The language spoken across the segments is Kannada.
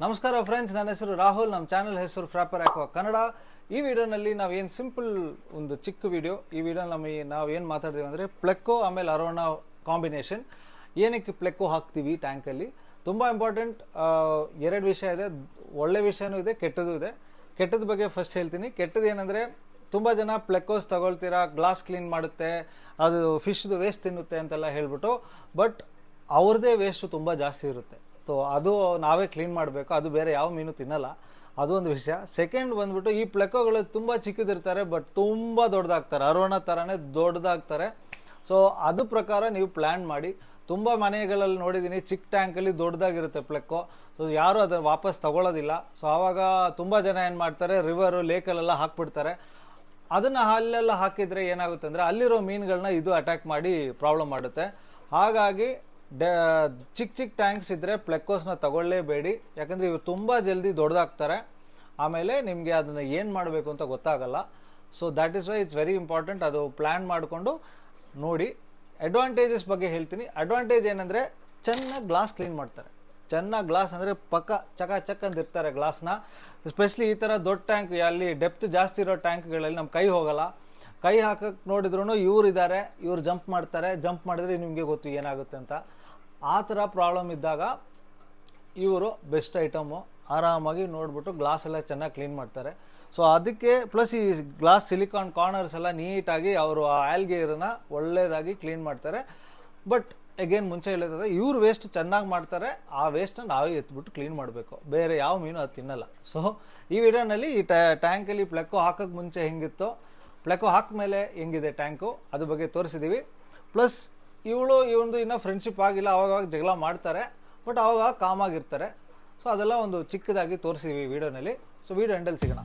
ನಮಸ್ಕಾರ ಫ್ರೆಂಡ್ಸ್, ನನ್ನ ಹೆಸರು ರಾಹುಲ್. ನಮ್ಮ ಚಾನಲ್ ಹೆಸರು ಫ್ರಾಪರ್ ಆಕ್ವಾ ಕನ್ನಡ. ಈ ವಿಡಿಯೋನಲ್ಲಿ ನಾವೇನು ಸಿಂಪಲ್ ಒಂದು ಚಿಕ್ಕ ವಿಡಿಯೋ. ಈ ವಿಡಿಯೋನಲ್ಲಿ ನಾವು ಏನು ಮಾತಾಡ್ತೀವಿ ಅಂದರೆ ಪ್ಲೆಕ್ಕೋ ಆಮೇಲೆ ಅರೋನಾ ಕಾಂಬಿನೇಷನ್. ಏನಕ್ಕೆ ಪ್ಲೆಕ್ಕೋ ಹಾಕ್ತೀವಿ ಟ್ಯಾಂಕಲ್ಲಿ, ತುಂಬ ಇಂಪಾರ್ಟೆಂಟ್. ಎರಡು ವಿಷಯ ಇದೆ, ಒಳ್ಳೆ ವಿಷಯನೂ ಇದೆ, ಕೆಟ್ಟದ್ದು ಇದೆ. ಕೆಟ್ಟದ ಬಗ್ಗೆ ಫಸ್ಟ್ ಹೇಳ್ತೀನಿ. ಕೆಟ್ಟದ್ದು ಏನಂದರೆ, ತುಂಬ ಜನ ಪ್ಲೆಕ್ಕೋಸ್ ತಗೊಳ್ತೀರಾ, ಗ್ಲಾಸ್ ಕ್ಲೀನ್ ಮಾಡುತ್ತೆ, ಅದು ಫಿಶ್ದು ವೇಸ್ಟ್ ತಿನ್ನುತ್ತೆ ಅಂತೆಲ್ಲ ಹೇಳ್ಬಿಟ್ಟು, ಬಟ್ ಅವ್ರದ್ದೇ ವೇಸ್ಟು ತುಂಬ ಜಾಸ್ತಿ ಇರುತ್ತೆ. ಸೊ ಅದು ನಾವೇ ಕ್ಲೀನ್ ಮಾಡಬೇಕು, ಅದು ಬೇರೆ ಯಾವ ಮೀನು ತಿನ್ನಲ್ಲ. ಅದು ಒಂದು ವಿಷಯ. ಸೆಕೆಂಡ್ ಬಂದ್ಬಿಟ್ಟು, ಈ ಪ್ಲೆಕ್ಕೋಗಳು ತುಂಬ ಚಿಕ್ಕದಿರ್ತಾರೆ ಬಟ್ ತುಂಬ ದೊಡ್ಡದಾಗ್ತಾರೆ, ಅರೋನಾ ಥರನೇ ದೊಡ್ಡದಾಗ್ತಾರೆ. ಸೊ ಅದು ಪ್ರಕಾರ ನೀವು ಪ್ಲ್ಯಾನ್ ಮಾಡಿ. ತುಂಬ ಮನೆಗಳಲ್ಲಿ ನೋಡಿದ್ದೀನಿ, ಚಿಕ್ಕ ಟ್ಯಾಂಕಲ್ಲಿ ದೊಡ್ಡದಾಗಿರುತ್ತೆ ಪ್ಲೆಕ್ಕೋ. ಸೊ ಯಾರು ಅದನ್ನು ವಾಪಸ್ ತಗೊಳ್ಳೋದಿಲ್ಲ. ಸೊ ಆವಾಗ ತುಂಬ ಜನ ಏನು ಮಾಡ್ತಾರೆ, ರಿವರು ಲೇಕಲ್ಲೆಲ್ಲ ಹಾಕ್ಬಿಡ್ತಾರೆ. ಅದನ್ನು ಅಲ್ಲೆಲ್ಲ ಹಾಕಿದರೆ ಏನಾಗುತ್ತೆ ಅಂದರೆ, ಅಲ್ಲಿರೋ ಮೀನುಗಳನ್ನ ಇದು ಅಟ್ಯಾಕ್ ಮಾಡಿ ಪ್ರಾಬ್ಲಮ್ ಮಾಡುತ್ತೆ. ಹಾಗಾಗಿ ಚಿಕ್ಕ ಚಿಕ್ಕ ಟ್ಯಾಂಕ್ಸ್ ಇದ್ದರೆ ಪ್ಲೆಕ್ಕೋಸ್ನ ತಗೊಳ್ಳೇಬೇಡಿ, ಯಾಕಂದರೆ ಇವು ತುಂಬ ಜಲ್ದಿ ದೊಡ್ಡದಾಗ್ತಾರೆ. ಆಮೇಲೆ ನಿಮಗೆ ಅದನ್ನು ಏನು ಮಾಡಬೇಕು ಅಂತ ಗೊತ್ತಾಗಲ್ಲ. So that is why it's very important. ಅದು ಪ್ಲ್ಯಾನ್ ಮಾಡಿಕೊಂಡು ನೋಡಿ. ಅಡ್ವಾಂಟೇಜಸ್ ಬಗ್ಗೆ ಹೇಳ್ತೀನಿ. ಅಡ್ವಾಂಟೇಜ್ ಏನಂದರೆ, ಚೆನ್ನಾಗಿ ಗ್ಲಾಸ್ ಕ್ಲೀನ್ ಮಾಡ್ತಾರೆ. ಚೆನ್ನಾಗಿ ಗ್ಲಾಸ್ ಅಂದರೆ ಪಕ್ಕ ಚಕ ಅಂತ ಇರ್ತಾರೆ ಗ್ಲಾಸ್ನ. ಎಸ್ಪೆಷಲಿ ಈ ಥರ ದೊಡ್ಡ ಟ್ಯಾಂಕ್, ಅಲ್ಲಿ ಡೆಪ್ತ್ ಜಾಸ್ತಿ ಇರೋ ಟ್ಯಾಂಕ್ಗಳಲ್ಲಿ ನಮ್ಮ ಕೈ ಹೋಗಲ್ಲ. ಕೈ ಹಾಕಕ್ಕೆ ನೋಡಿದ್ರು ಇವ್ರು ಇದ್ದಾರೆ, ಇವ್ರು ಜಂಪ್ ಮಾಡ್ತಾರೆ. ಜಂಪ್ ಮಾಡಿದ್ರೆ ನಿಮಗೆ ಗೊತ್ತು ಏನಾಗುತ್ತೆ ಅಂತ. ಆ ಥರ ಪ್ರಾಬ್ಲಮ್ ಇದ್ದಾಗ ಇವರು ಬೆಸ್ಟ್ ಐಟಮು. ಆರಾಮಾಗಿ ನೋಡ್ಬಿಟ್ಟು ಗ್ಲಾಸ್ ಎಲ್ಲ ಚೆನ್ನಾಗಿ ಕ್ಲೀನ್ ಮಾಡ್ತಾರೆ. ಸೊ ಅದಕ್ಕೆ ಪ್ಲಸ್ ಈ ಗ್ಲಾಸ್ ಸಿಲಿಕಾನ್ ಕಾರ್ನರ್ಸ್ ಎಲ್ಲ ನೀಟಾಗಿ ಅವರು ಆ ಆಲ್ಗೇರನ್ನ ಒಳ್ಳೆಯದಾಗಿ ಕ್ಲೀನ್ ಮಾಡ್ತಾರೆ. ಬಟ್ ಅಗೇನ್ ಮುಂಚೆ ಹೇಳಿದ್ರೆ, ಇವ್ರು ವೇಸ್ಟ್ ಚೆನ್ನಾಗಿ ಮಾಡ್ತಾರೆ. ಆ ವೇಸ್ಟನ್ನ ನಾವೇ ಎತ್ಬಿಟ್ಟು ಕ್ಲೀನ್ ಮಾಡಬೇಕು, ಬೇರೆ ಯಾವ ಮೀನು ಅದು ತಿನ್ನಲ್ಲ. ಸೊ ಈ ವಿಡಿಯೋನಲ್ಲಿ ಈ ಟ್ಯಾಂಕಲ್ಲಿ ಪ್ಲೆಕ್ಕೋ ಹಾಕೋಕ್ಕೆ ಮುಂಚೆ ಹೆಂಗಿತ್ತು, ಪ್ಲೆಕ್ಕೋ ಹಾಕಿದ್ಮೇಲೆ ಹೆಂಗಿದೆ ಟ್ಯಾಂಕು, ಅದ್ರ ಬಗ್ಗೆ ತೋರಿಸಿದ್ದೀವಿ. ಪ್ಲಸ್ ಇವೊಂದು ಇನ್ನೂ ಫ್ರೆಂಡ್ಶಿಪ್ ಆಗಿಲ್ಲ, ಅವಾಗ ಜಗಳ ಮಾಡ್ತಾರೆ, ಬಟ್ ಅವಾಗ ಕಾಮ್ ಆಗಿರ್ತಾರೆ. ಸೊ ಅದೆಲ್ಲ ಒಂದು ಚಿಕ್ಕದಾಗಿ ತೋರಿಸಿದ್ವಿ ವಿಡಿಯೋನಲ್ಲಿ. ಸೊ ವಿಡಿಯೋ ಎಂಡಲ್ಲಿ ಸಿಗೋಣ.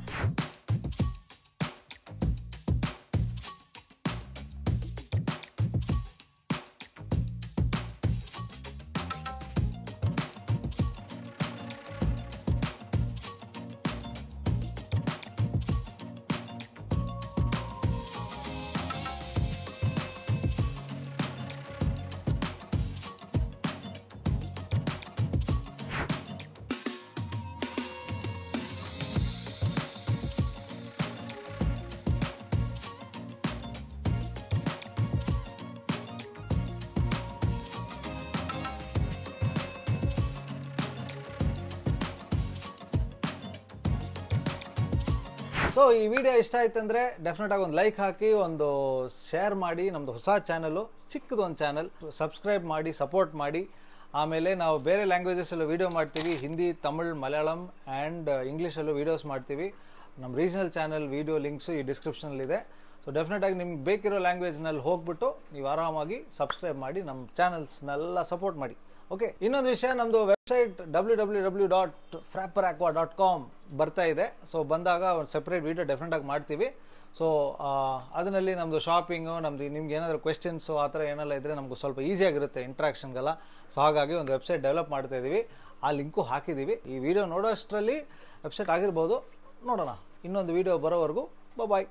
ಸೊ ಈ ವಿಡಿಯೋ ಇಷ್ಟ ಆಯ್ತು ಅಂದರೆ ಡೆಫಿನೆಟಾಗಿ ಒಂದು ಲೈಕ್ ಹಾಕಿ, ಒಂದು ಶೇರ್ ಮಾಡಿ. ನಮ್ಮದು ಹೊಸ ಚಾನಲ್ಲು, ಚಿಕ್ಕದೊಂದು ಚಾನಲ್, ಸಬ್ಸ್ಕ್ರೈಬ್ ಮಾಡಿ, ಸಪೋರ್ಟ್ ಮಾಡಿ. ಆಮೇಲೆ ನಾವು ಬೇರೆ ಲ್ಯಾಂಗ್ವೇಜಸಲ್ಲೂ ವೀಡಿಯೋ ಮಾಡ್ತೀವಿ, ಹಿಂದಿ, ತಮಿಳ್, ಮಲಯಾಳಂ ಆ್ಯಂಡ್ ಇಂಗ್ಲೀಷಲ್ಲೂ ವೀಡಿಯೋಸ್ ಮಾಡ್ತೀವಿ. ನಮ್ಮ ರೀಜನಲ್ ಚಾನಲ್ ವೀಡಿಯೋ ಲಿಂಕ್ಸು ಈ ಡಿಸ್ಕ್ರಿಪ್ಷನಲ್ಲಿದೆ. ಸೊ ಡೆಫಿನೆಟಾಗಿ ನಿಮ್ಗೆ ಬೇಕಿರೋ ಲ್ಯಾಂಗ್ವೇಜ್ನಲ್ಲಿ ಹೋಗ್ಬಿಟ್ಟು ನೀವು ಆರಾಮಾಗಿ ಸಬ್ಸ್ಕ್ರೈಬ್ ಮಾಡಿ, ನಮ್ಮ ಚಾನಲ್ಸ್ನೆಲ್ಲ ಸಪೋರ್ಟ್ ಮಾಡಿ. ಓಕೆ, ಇನ್ನೊಂದು ವಿಷಯ, ನಮ್ಮದು ವೆಬ್ಸೈಟ್ www.frapperaqua.com ಬರ್ತಾ ಇದೆ. ಸೊ ಬಂದಾಗ ಒಂದು ಸಪ್ರೇಟ್ ವೀಡಿಯೋ ಡೆಫಿನೆಟಾಗಿ ಮಾಡ್ತೀವಿ. ಸೊ ಅದರಲ್ಲಿ ನಮ್ಮದು ಶಾಪಿಂಗು, ನಮ್ಮದು ನಿಮ್ಗೆ ಏನಾದರೂ ಕ್ವೆಶ್ಚನ್ಸು ಆ ಥರ ಏನೆಲ್ಲ ಇದ್ದರೆ ನಮಗೂ ಸ್ವಲ್ಪ ಈಸಿಯಾಗಿರುತ್ತೆ ಇಂಟ್ರಾಕ್ಷನ್ಗೆಲ್ಲ. ಸೊ ಹಾಗಾಗಿ ಒಂದು ವೆಬ್ಸೈಟ್ ಡೆವಲಪ್ ಮಾಡ್ತಾ ಇದ್ದೀವಿ, ಆ ಲಿಂಕು ಹಾಕಿದ್ದೀವಿ. ಈ ವಿಡಿಯೋ ನೋಡೋಷ್ಟರಲ್ಲಿ ವೆಬ್ಸೈಟ್ ಆಗಿರ್ಬೋದು, ನೋಡೋಣ. ಇನ್ನೊಂದು ವಿಡಿಯೋ ಬರೋವರೆಗೂ ಬಾಯ್.